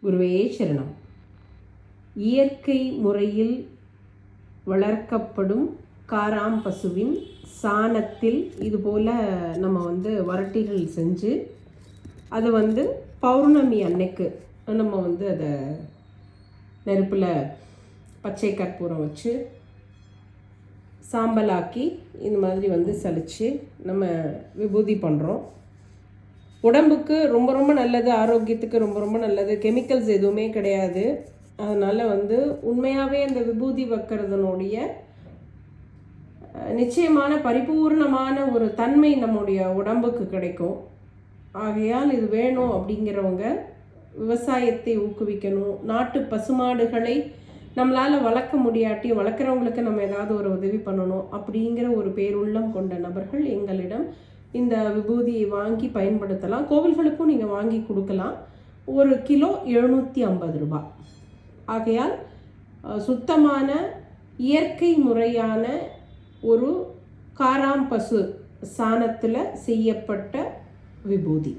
குருவே சரணம். இயற்கை முறையில் வளர்க்கப்படும் காராம் பசுவின் சாணத்தில் இதுபோல் நம்ம வரட்டிகள் செஞ்சு அதை பௌர்ணமி அன்னைக்கு நம்ம அதை நெருப்பில் பச்சை கற்பூரம் வச்சு சாம்பலாக்கி இந்த மாதிரி சலித்து நம்ம விபூதி பண்ணுறோம். உடம்புக்கு ரொம்ப ரொம்ப நல்லது, ஆரோக்கியத்துக்கு ரொம்ப ரொம்ப நல்லது, கெமிக்கல்ஸ் எதுவுமே கிடையாது. அதனால் உண்மையாகவே அந்த விபூதி வைக்கிறதுனுடைய நிச்சயமான பரிபூர்ணமான ஒரு தன்மை நம்முடைய உடம்புக்கு கிடைக்கும். ஆகையால் இது வேணும் அப்படிங்கிறவங்க விவசாயத்தை ஊக்குவிக்கணும். நாட்டு பசுமாடுகளை நம்மளால் வளர்க்க முடியாட்டி வளர்க்குறவங்களுக்கு நம்ம ஏதாவது ஒரு உதவி பண்ணணும் அப்படிங்கிற ஒரு பேருள்ளம் கொண்ட நபர்கள் எங்களிடம் இந்த விபூதியை வாங்கி பயன்படுத்தலாம். கோவில்களுக்கும் நீங்கள் வாங்கி கொடுக்கலாம். 1 கிலோ 750 ரூபாய். ஆகையால் சுத்தமான இயற்கை முறையான ஒரு காராம் பசு சாணத்தில் செய்யப்பட்ட விபூதி.